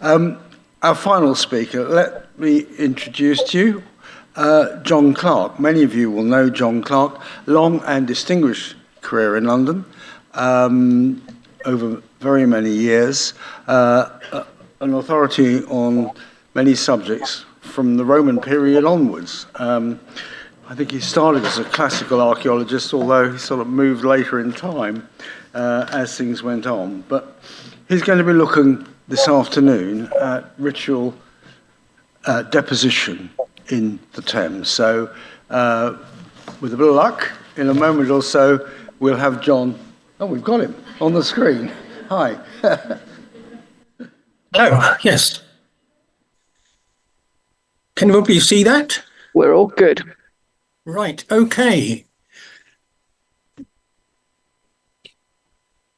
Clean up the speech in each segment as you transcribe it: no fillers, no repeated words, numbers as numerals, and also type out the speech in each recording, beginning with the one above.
Our final speaker, let me introduce to you John Clark. Many of you will know John Clark, long and distinguished career in London, over very many years, an authority on many subjects from the Roman period onwards. I think he started as a classical archaeologist, although he sort of moved later in time as things went on. But he's going to be looking this afternoon at ritual deposition in the Thames. So with a bit of luck, in a moment or so, we'll have John. Oh, we've got him on the screen. Hi. Oh, yes. Can everybody see that? We're all good. Right, okay.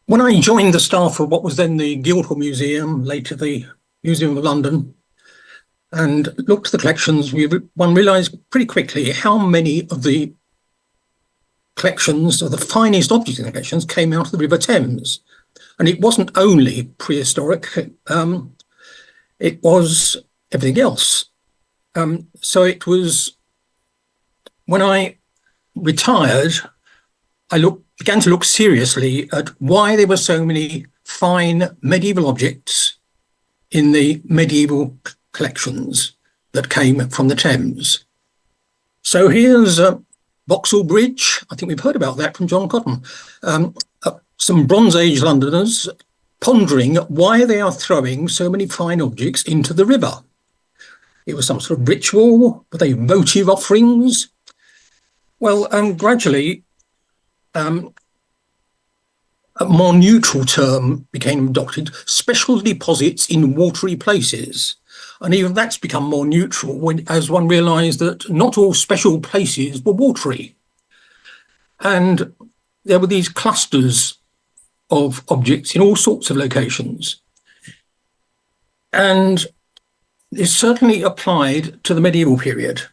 When I joined the staff of what was then the Guildhall Museum, later the Museum of London, and looked at the collections, one realised pretty quickly how many of the collections, or the finest objects in the collections, came out of the River Thames. And it wasn't only prehistoric, it was everything else. So it was, when I retired, I began to look seriously at why there were so many fine medieval objects in the medieval collections that came from the Thames. So here's Vauxhall Bridge. I think we've heard about that from John Cotton. Some Bronze Age Londoners pondering why they are throwing so many fine objects into the river. It was some sort of ritual. Were they votive offerings? Well, gradually, a more neutral term became adopted: special deposits in watery places. And even that's become more neutral as one realised that not all special places were watery. And there were these clusters of objects in all sorts of locations. And this certainly applied to the medieval period.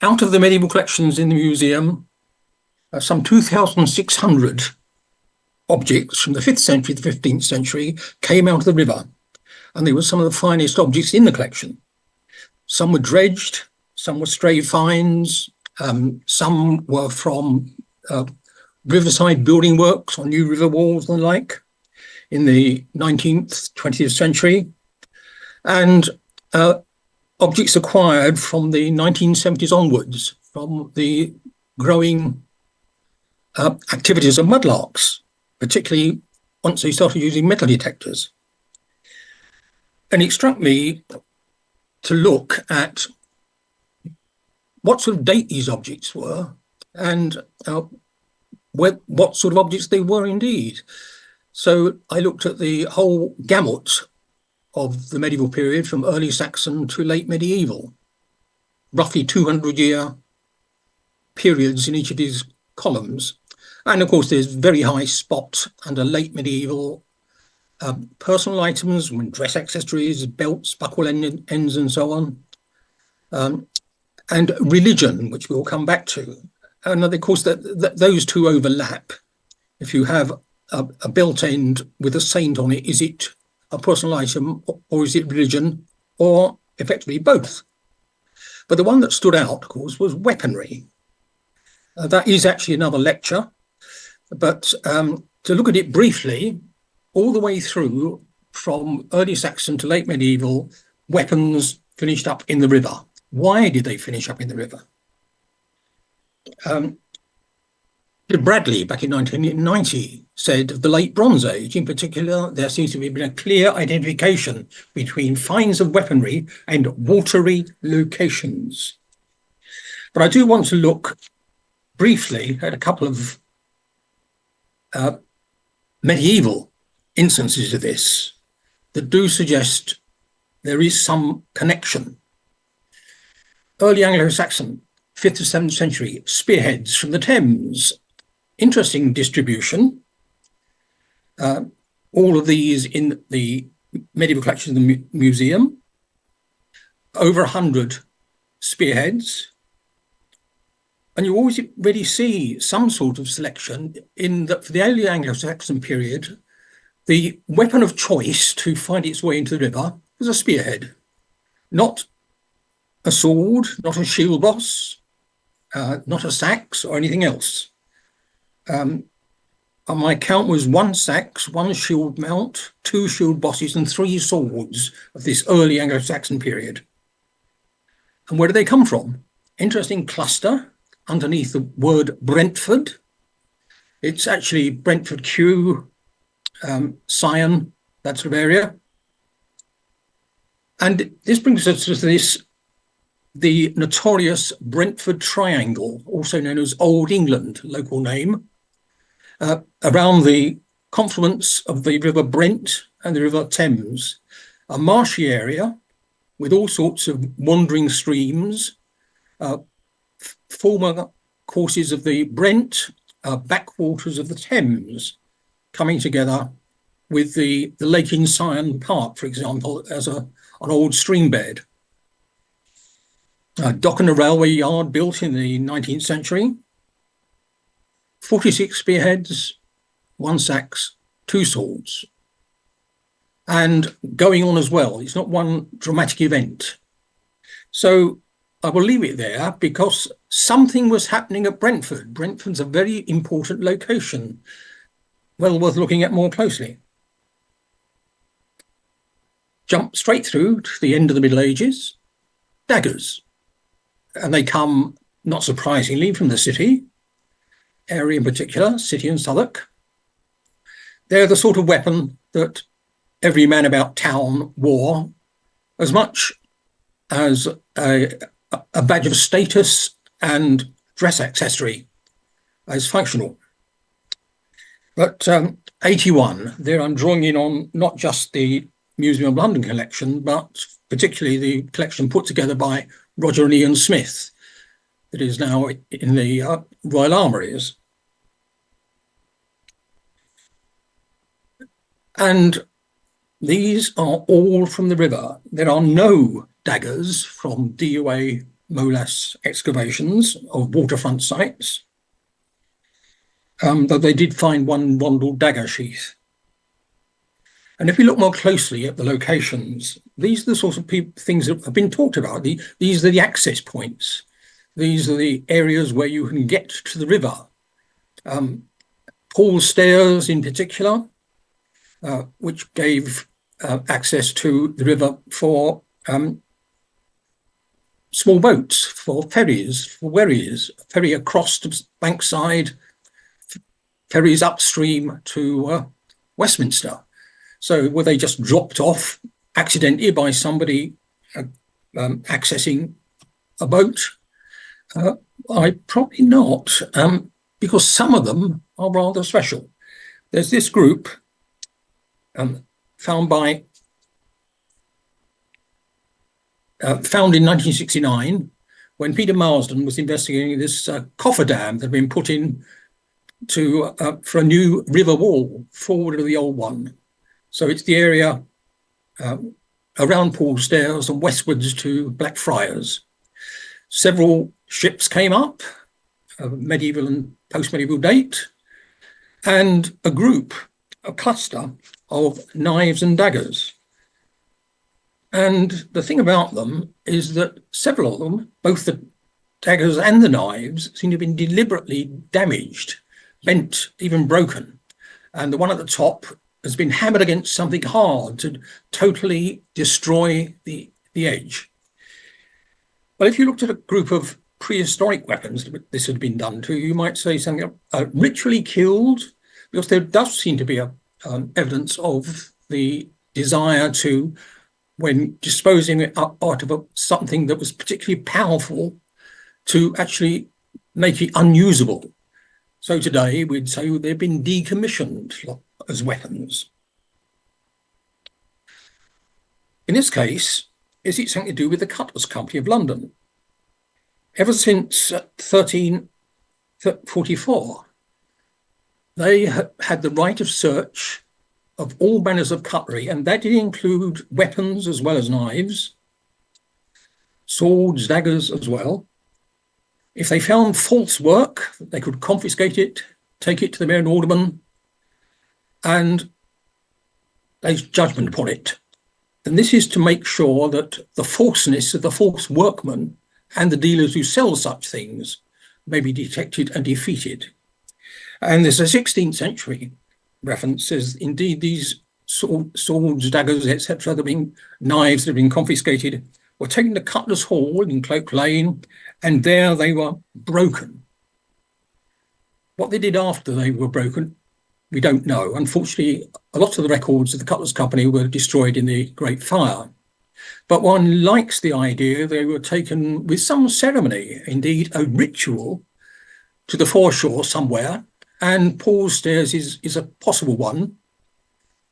Out of the medieval collections in the museum, some 2,600 objects from the 5th century to the 15th century came out of the river. And they were some of the finest objects in the collection. Some were dredged, some were stray finds, some were from riverside building works on new river walls and the like in the 19th, 20th century. And objects acquired from the 1970s onwards from the growing activities of mudlarks, particularly once they started using metal detectors. And it struck me to look at what sort of date these objects were and what sort of objects they were indeed. So I looked at the whole gamut of the medieval period, from early Saxon to late medieval, roughly 200-year periods in each of these columns. And of course, there's very high spot under late medieval personal items, dress accessories, belts, buckle ends, and so on. And religion, which we'll come back to. And of course, those two overlap. If you have a belt end with a saint on it, is it a personal item or is it religion, or effectively both? But the one that stood out, of course, was weaponry. That is actually another lecture. But to look at it briefly, all the way through from early Saxon to late medieval, weapons finished up in the river. Why did they finish up in the river? Bradley, back in 1990, said of the late Bronze Age in particular, there seems to have been a clear identification between finds of weaponry and watery locations. But I do want to look briefly at a couple of medieval instances of this that do suggest there is some connection. Early Anglo-Saxon, 5th to 7th century, spearheads from the Thames. Interesting distribution. All of these in the medieval collection of the museum. Over 100 spearheads. And you always really see some sort of selection in that for the early Anglo-Saxon period, The weapon of choice to find its way into the river was a spearhead, not a sword, not a shield boss, not a sax or anything else. On my count was 1 sax, 1 shield mount, 2 shield bosses, and 3 swords of this early Anglo-Saxon period. And where do they come from? Interesting cluster underneath the word Brentford. It's actually Brentford Kew, Sion, that sort of area. And this brings us to the notorious Brentford Triangle, also known as Old England, local name, around the confluence of the River Brent and the River Thames, a marshy area with all sorts of wandering streams, former courses of the Brent, backwaters of the Thames, coming together with the lake in Sion Park, for example, as an old stream bed. Dock and a railway yard built in the 19th century, 46 spearheads, 1 sax, 2 swords. And going on as well, it's not one dramatic event. So I will leave it there because something was happening at Brentford. Brentford's a very important location, well worth looking at more closely. Jump straight through to the end of the Middle Ages, daggers. And they come, not surprisingly, from the city, area in particular, City and Southwark. They're the sort of weapon that every man about town wore as much as a badge of status and dress accessory as functional. But 81, there I'm drawing in on not just the Museum of London collection, but particularly the collection put together by Roger and Ian Smith that is now in the Royal Armouries. And these are all from the river. There are no daggers from DUA Molas excavations of waterfront sites, though they did find one Rondel dagger sheath. And if we look more closely at the locations, these are the sorts of things that have been talked about. These are the access points. These are the areas where you can get to the river. Paul's Stairs in particular, which gave access to the river for small boats, for ferries, for wherries, ferry across to Bankside, ferries upstream to Westminster. So were they just dropped off accidentally by somebody accessing a boat? Probably not, because some of them are rather special. There's this group found in 1969 when Peter Marsden was investigating this cofferdam that had been put in for a new river wall forward of the old one. So it's the area around Paul's Stairs and westwards to Blackfriars. Several ships came up, of medieval and post-medieval date, and a cluster of knives and daggers. And the thing about them is that several of them, both the daggers and the knives, seem to have been deliberately damaged, bent, even broken. And the one at the top has been hammered against something hard to totally destroy the edge. Well, if you looked at a group of prehistoric weapons that this had been done to, you might say something ritually killed, because there does seem to be evidence of the desire to, when disposing it out of something that was particularly powerful, to actually make it unusable. So today we'd say they've been decommissioned as weapons. In this case, is it something to do with the Cutlers Company of London? Ever since 1344, they had the right of search of all manners of cutlery, and that did include weapons as well as knives, swords, daggers as well. If they found false work, they could confiscate it, take it to the mayor and alderman, and lays judgment upon it. And this is to make sure that the falseness of the false workmen and the dealers who sell such things may be detected and defeated. And there's a 16th century reference, says indeed these swords, daggers, etc., knives that have been confiscated, were taken to Cutler's Hall in Cloak Lane, and there they were broken. What they did after they were broken, we don't know. Unfortunately, a lot of the records of the Cutler's Company were destroyed in the Great Fire. But one likes the idea they were taken with some ceremony, indeed a ritual, to the foreshore somewhere. And Paul's Stairs is a possible one.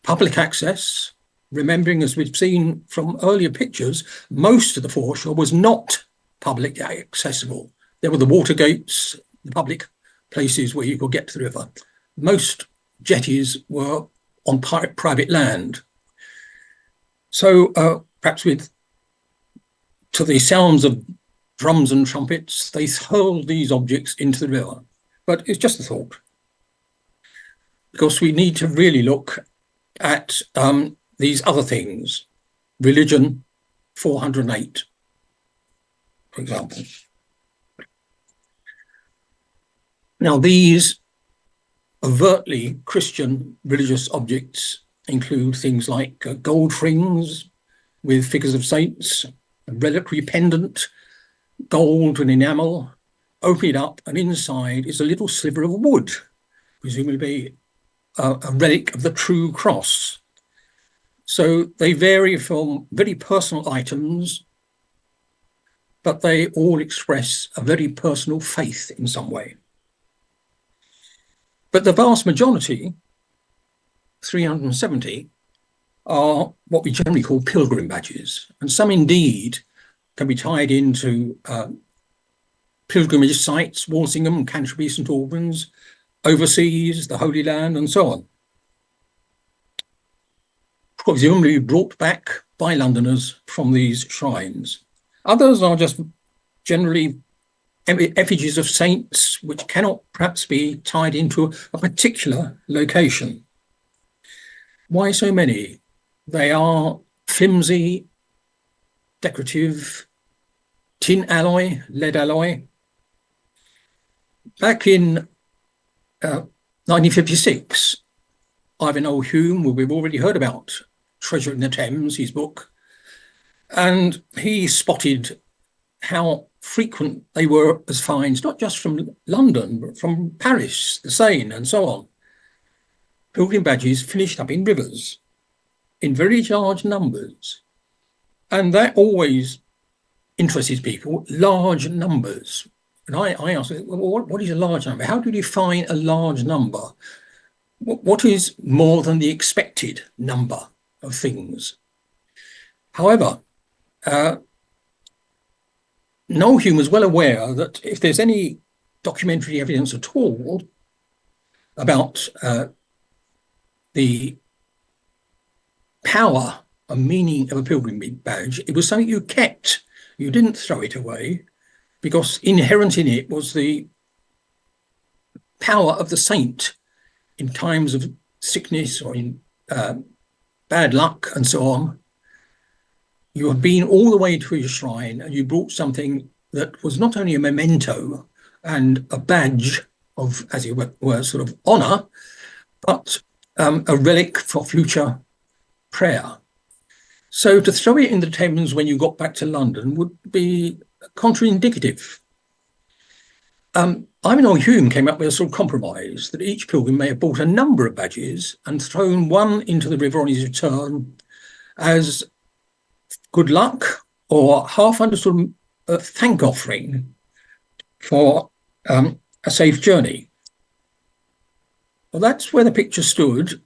Public access, remembering, as we've seen from earlier pictures, most of the foreshore was not publicly accessible. There were the water gates, the public places where you could get to the river. Most jetties were on private land. So perhaps to the sounds of drums and trumpets, they hurled these objects into the river. But it's just a thought, because we need to really look at these other things. Religion, 408, for example. Now, these overtly Christian religious objects include things like gold rings with figures of saints, a reliquary pendant, gold and enamel. Open it up, and inside is a little sliver of wood, presumably a relic of the true cross. So they vary from very personal items, but they all express a very personal faith in some way. But the vast majority, 370, are what we generally call pilgrim badges. And some indeed can be tied into pilgrimage sites, Walsingham, Canterbury, St Albans, overseas, the Holy Land, and so on. Presumably brought back by Londoners from these shrines. Others are just generally effigies of saints, which cannot perhaps be tied into a particular location. Why so many? They are flimsy, decorative, tin alloy, lead alloy. Back in 1956, Ivanhoe Hume, who we've already heard about, Treasure in the Thames, his book, and he spotted how frequent they were as finds, not just from London, but from Paris, the Seine, and so on. Pilgrim badges finished up in rivers in very large numbers. And that always interested people, large numbers. And I asked, well, what is a large number? How do you define a large number? What is more than the expected number of things? However, Noel Hume was well aware that if there's any documentary evidence at all about the power and meaning of a pilgrimage badge, it was something you kept. You didn't throw it away, because inherent in it was the power of the saint in times of sickness or in bad luck and so on. You had been all the way to his shrine and you brought something that was not only a memento and a badge of, as it were, sort of honour, but a relic for future prayer. So to throw it in the Thames when you got back to London would be contraindicative. Ivanhoe Hume came up with a sort of compromise that each pilgrim may have bought a number of badges and thrown one into the river on his return as good luck or half understood thank offering for a safe journey. Well, that's where the picture stood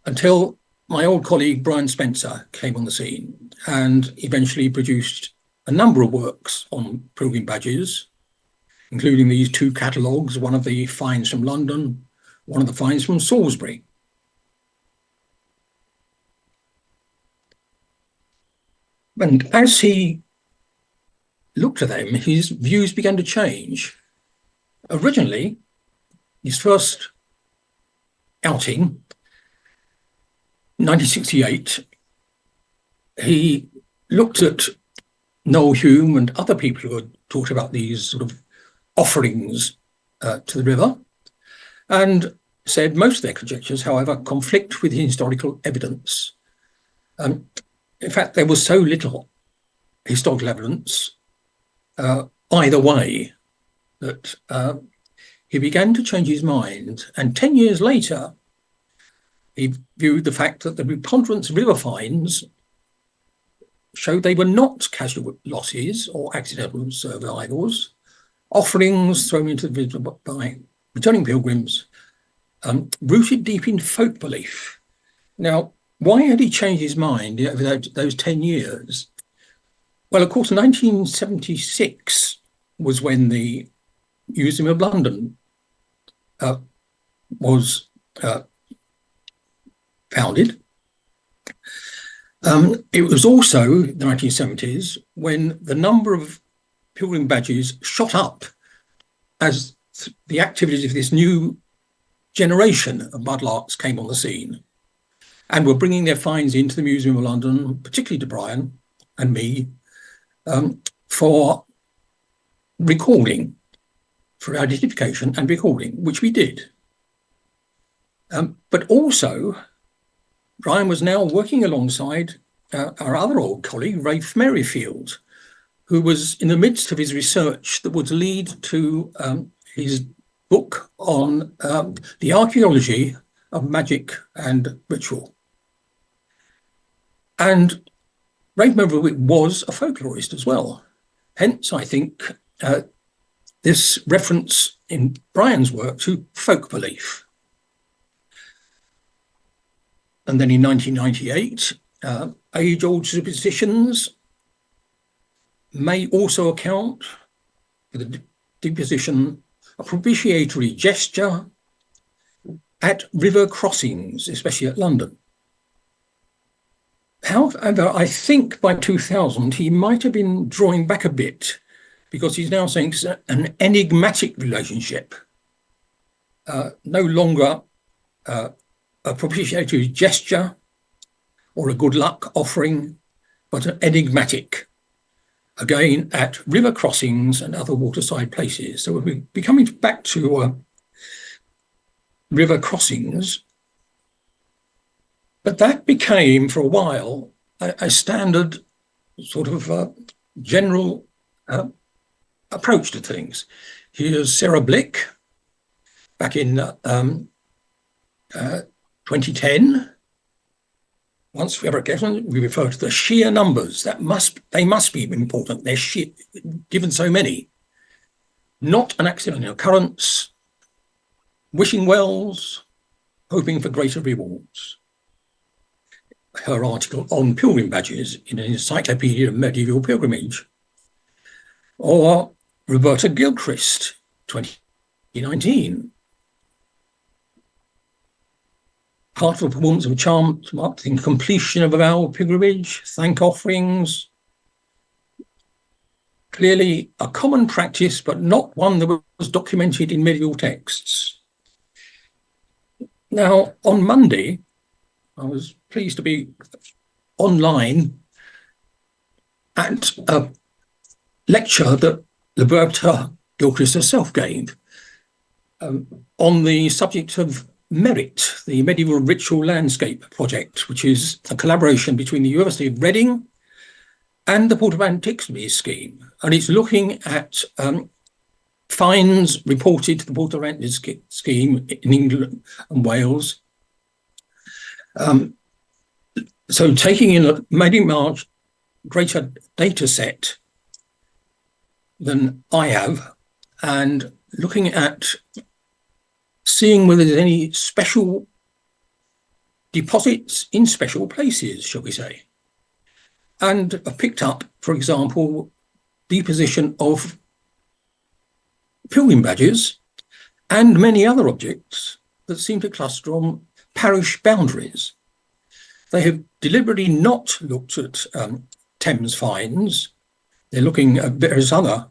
until my old colleague Brian Spencer came on the scene and eventually produced a number of works on pilgrim badges, including these two catalogues, one of the finds from London, one of the finds from Salisbury. And as he looked at them, his views began to change. Originally, his first outing, 1968, he looked at Noel Hume and other people who had talked about these sort of offerings to the river, and said most of their conjectures, however, conflict with historical evidence. In fact, there was so little historical evidence either way that he began to change his mind. And 10 years later, he viewed the fact that the preponderance of river finds showed they were not casual losses or accidental survivals, offerings thrown into the river by returning pilgrims, rooted deep in folk belief. Now, why had he changed his mind over those 10 years? Well, of course, 1976 was when the Museum of London was founded. It was also the 1970s when the number of pilgrim badges shot up as the activities of this new generation of mudlarks came on the scene and were bringing their finds into the Museum of London, particularly to Brian and me, for recording, for identification and recording, which we did. But also, Brian was now working alongside our other old colleague, Rafe Merrifield, who was in the midst of his research that would lead to his book on the archaeology of magic and ritual. And Rafe Merrifield was a folklorist as well. Hence, I think, this reference in Brian's work to folk belief. And then in 1998, age-old superstitions may also account for the deposition of propitiatory gesture at river crossings, especially at London. However, I think by 2000, he might have been drawing back a bit because he's now saying it's an enigmatic relationship, no longer a propitiatory gesture or a good luck offering, but an enigmatic, again, at river crossings and other waterside places. So we'll be coming back to river crossings, but that became, for a while, a standard sort of general approach to things. Here's Sarah Blick back in 2010. Once we refer to the sheer numbers. They must be important. They're sheer, given so many. Not an accidental occurrence. Wishing wells, hoping for greater rewards. Her article on pilgrim badges in an encyclopedia of medieval pilgrimage. Or Roberta Gilchrist, 2019. Part of a performance of a charm marking completion of a vow pilgrimage, thank offerings. Clearly a common practice, but not one that was documented in medieval texts. Now, on Monday, I was pleased to be online at a lecture that Roberta Gilchrist herself gave on the subject of Merit, the Medieval Ritual Landscape Project, which is a collaboration between the University of Reading and the Port of Antiquity scheme. And it's looking at finds reported to the Port of Antiquity scheme in England and Wales. So taking in a maybe much greater data set than I have and looking at seeing whether there's any special deposits in special places, shall we say. And I picked up, for example, deposition of pilgrim badges and many other objects that seem to cluster on parish boundaries. They have deliberately not looked at Thames finds. They're looking at various other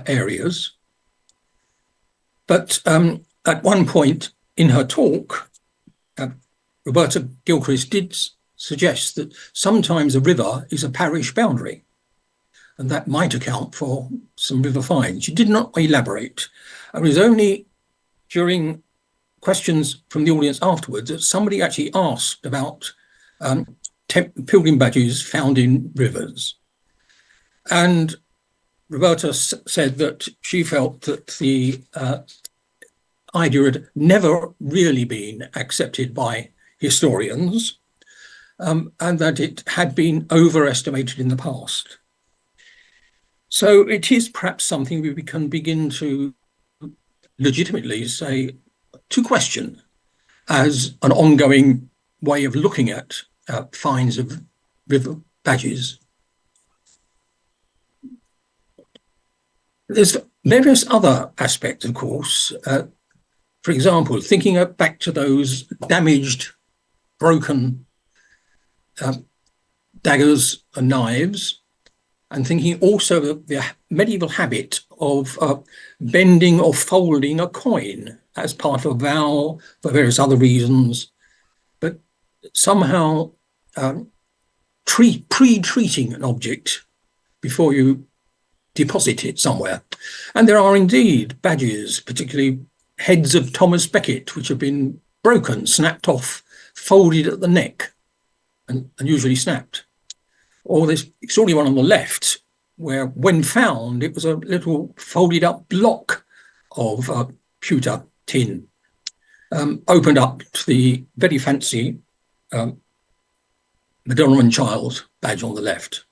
areas. But at one point in her talk, Roberta Gilchrist did suggest that sometimes a river is a parish boundary, and that might account for some river finds. She did not elaborate. It was only during questions from the audience afterwards that somebody actually asked about pilgrim badges found in rivers. And Roberta said that she felt that the idea had never really been accepted by historians, and that it had been overestimated in the past. So it is perhaps something we can begin to legitimately say to question as an ongoing way of looking at finds of river badges. There's various other aspects, of course. For example, thinking back to those damaged, broken daggers and knives, and thinking also of the medieval habit of bending or folding a coin as part of a vow for various other reasons, but somehow pre-treating an object before you deposit it somewhere. And there are indeed badges, particularly heads of Thomas Becket, which have been broken, snapped off, folded at the neck, and usually snapped. Or this extraordinary one on the left, where when found, it was a little folded up block of pewter tin, opened up to the very fancy Madonna and Child badge on the left.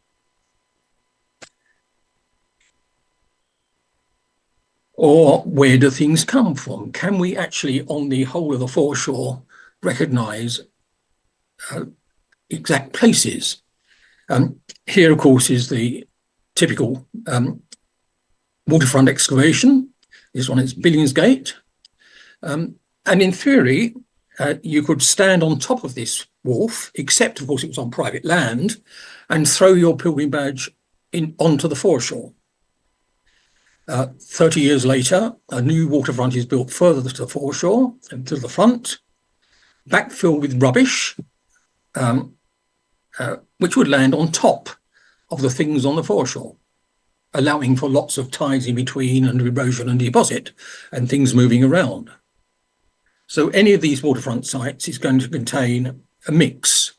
Or where do things come from? Can we actually, on the whole of the foreshore, recognise exact places? Here, of course, is the typical waterfront excavation. This one is Billingsgate. And in theory, you could stand on top of this wharf, except, of course, it was on private land, and throw your pilgrim badge onto the foreshore. 30 years later, a new waterfront is built further to the foreshore and to the front, backfilled with rubbish, which would land on top of the things on the foreshore, allowing for lots of tides in between and erosion and deposit and things moving around. So any of these waterfront sites is going to contain a mix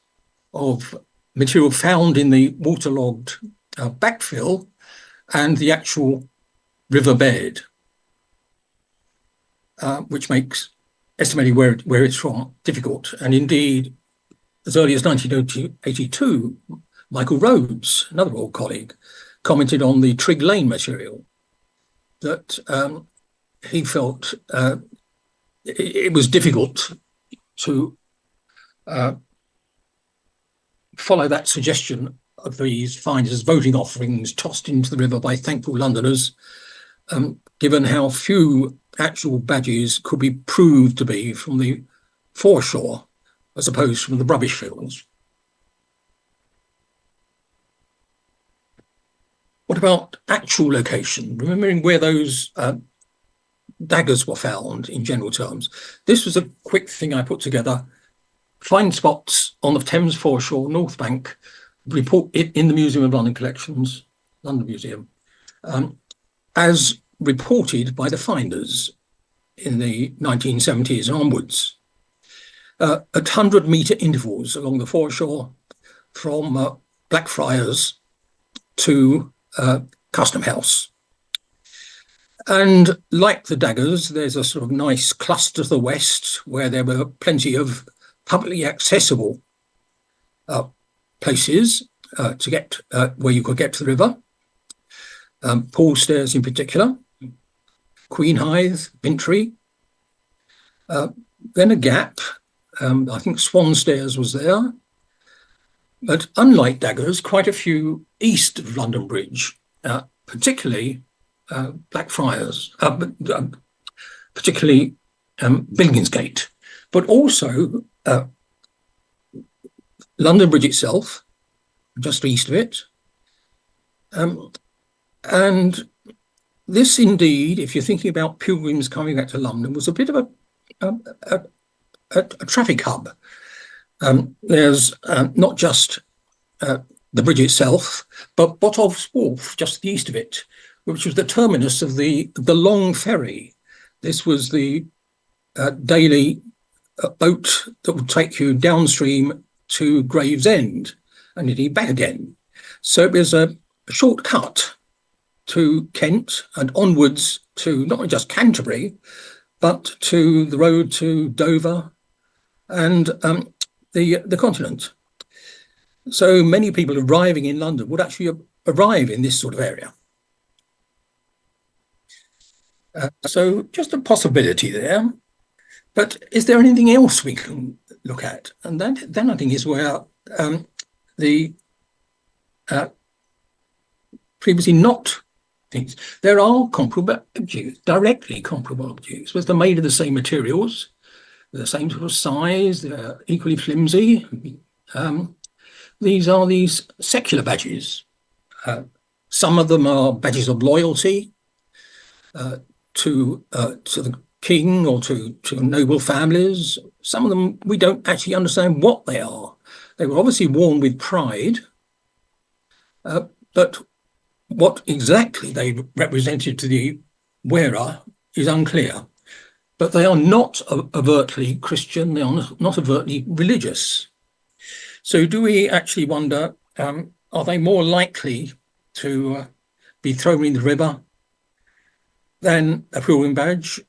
of material found in the waterlogged backfill and the actual riverbed, which makes estimating where it's from difficult. And indeed, as early as 1982, Michael Rhodes, another old colleague, commented on the Trig Lane material, that he felt it was difficult to follow that suggestion of these finds as voting offerings tossed into the river by thankful Londoners, given how few actual badges could be proved to be from the foreshore as opposed from the rubbish fields. What about actual location? Remembering where those daggers were found in general terms. This was a quick thing I put together. Find spots on the Thames foreshore, North Bank, report it in the Museum of London Collections, London Museum, as reported by the finders in the 1970s and onwards, at 100-metre intervals along the foreshore from Blackfriars to Custom House. And like the daggers, there's a sort of nice cluster to the west where there were plenty of publicly accessible places to get where you could get to the river. Paul Stairs in particular, Queen Hithe, Bintry. Then a gap. I think Swan Stairs was there. But unlike daggers, quite a few east of London Bridge, particularly Blackfriars, particularly Billingsgate, but also London Bridge itself, just east of it. And this indeed, if you're thinking about pilgrims coming back to London, was a bit of a traffic hub. There's not just the bridge itself, but Botolph's Wharf, just to the east of it, which was the terminus of the long ferry. This was the daily boat that would take you downstream to Gravesend and indeed back again. So it was a shortcut to Kent and onwards to not just Canterbury, but to the road to Dover and the continent. So many people arriving in London would actually arrive in this sort of area. So just a possibility there. But is there anything else we can look at? And then I think is where the previously not things. There are comparable objects, directly comparable objects, but they're made of the same materials, they're the same sort of size, they're equally flimsy. These are these secular badges. Some of them are badges of loyalty to the king or to noble families. Some of them we don't actually understand what they are. They were obviously worn with pride, but what exactly they represented to the wearer is unclear. But they are not overtly Christian, they are not overtly religious. So do we actually wonder, are they more likely to be thrown in the river than a pilgrim badge?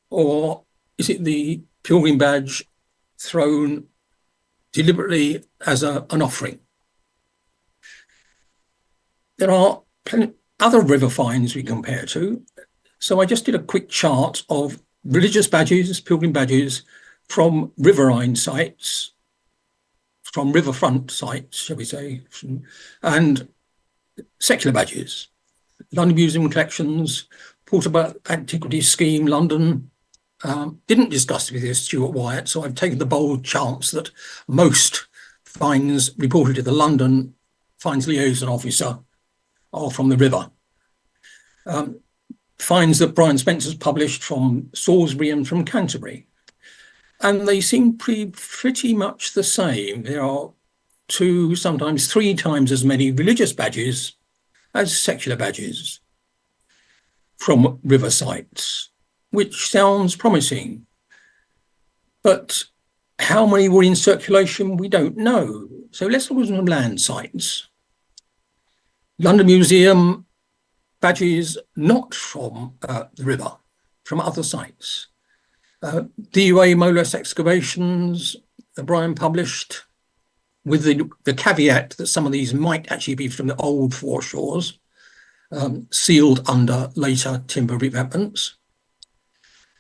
Or is it the pilgrim badge thrown deliberately as an offering? There are other river finds we compare to. So I just did a quick chart of religious badges, pilgrim badges from riverine sites, from riverfront sites, shall we say, and secular badges. London Museum Collections, Portable Antiquities Scheme, London. Didn't discuss with Stuart Wyatt, so I've taken the bold chance that most finds reported to the London Finds Liaison Officer are from the river. Finds that Brian Spencer's published from Salisbury and from Canterbury. And they seem pretty much the same. There are 2, sometimes 3 times as many religious badges as secular badges from river sites, which sounds promising. But how many were in circulation, we don't know. So let's look at some land sites. London Museum badges not from the river, from other sites. DUA Molas excavations that Brian published, with the caveat that some of these might actually be from the old foreshores, sealed under later timber revetments.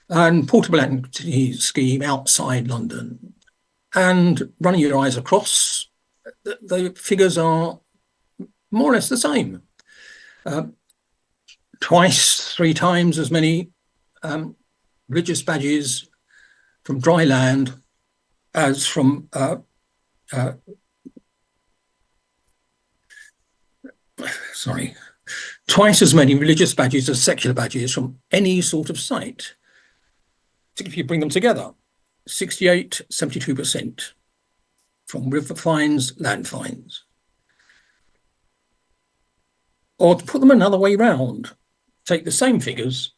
And Portable Antiquities Scheme outside London. And running your eyes across, the figures are more or less the same. 2, 3 times as many religious badges from dry land as from twice as many religious badges as secular badges from any sort of site. If you bring them together, 68, 72% from river finds, land finds. Or to put them another way round, take the same figures,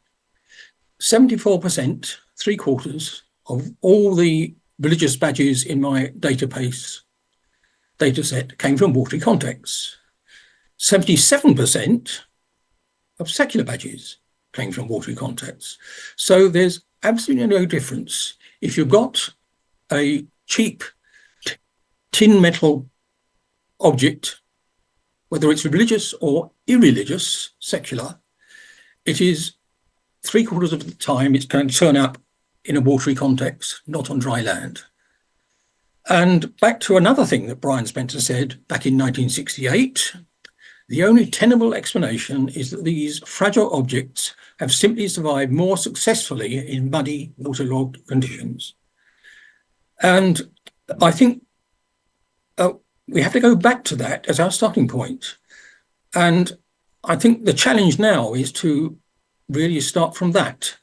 74%, 3/4 of all the religious badges in my database dataset came from watery contexts. 77% of secular badges came from watery contexts. So there's absolutely no difference. If you've got a cheap tin metal object, whether it's religious or irreligious, secular, it is 3/4 of the time it's going to turn up in a watery context, not on dry land. And back to another thing that Brian Spencer said back in 1968, the only tenable explanation is that these fragile objects have simply survived more successfully in muddy, waterlogged conditions. And I think we have to go back to that as our starting point. And I think the challenge now is to really start from that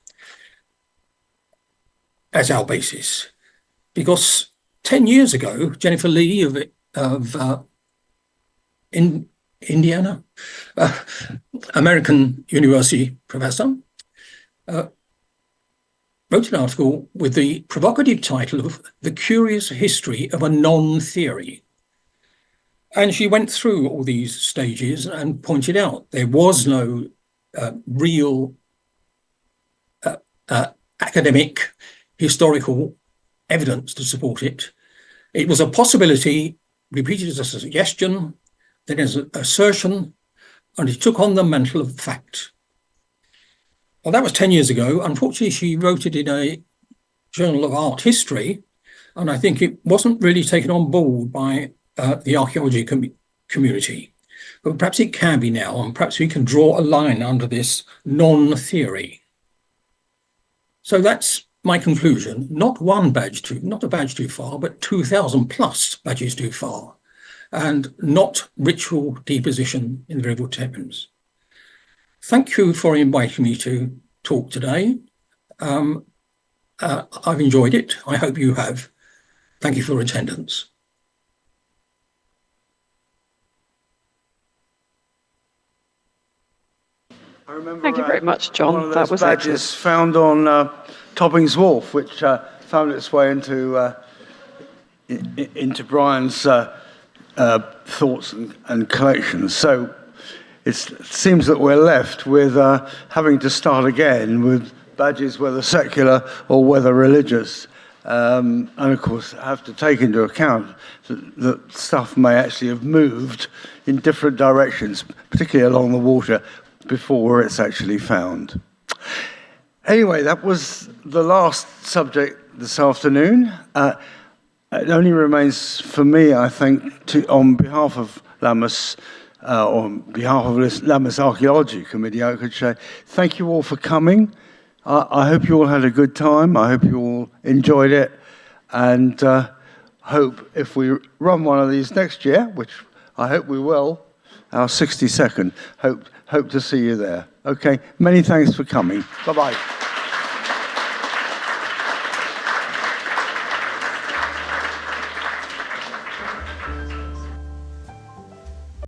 as our basis, because 10 years ago, Jennifer Lee of Indiana, American University professor, wrote an article with the provocative title of The Curious History of a Non-Theory. And she went through all these stages and pointed out there was no real academic historical evidence to support it. It was a possibility repeated as a suggestion, then as an assertion, and it took on the mantle of fact. Well, that was 10 years ago. Unfortunately, she wrote it in a journal of art history, and I think it wasn't really taken on board by the archaeology community. But perhaps it can be now, and perhaps we can draw a line under this non-theory. So that's my conclusion. Not a badge too far, but 2,000 plus badges too far, and not ritual deposition in the River Thames. Thank you for inviting me to talk today. I've enjoyed it. I hope you have. Thank you for your attendance. I remember, thank you very much, John. One of those that was badges excellent. found on Topping's Wharf, which found its way into Brian's thoughts and collections. So it seems that we're left with having to start again with badges, whether secular or whether religious. And of course, have to take into account that stuff may actually have moved in different directions, particularly along the water, before it's actually found. Anyway, that was the last subject this afternoon. It only remains for me, I think, on behalf of Lammas, on behalf of this Lammas Archaeology Committee, I could say thank you all for coming. I hope you all had a good time. I hope you all enjoyed it, and hope if we run one of these next year, which I hope we will, our 62nd, hope to see you there. Okay, many thanks for coming. Bye-bye.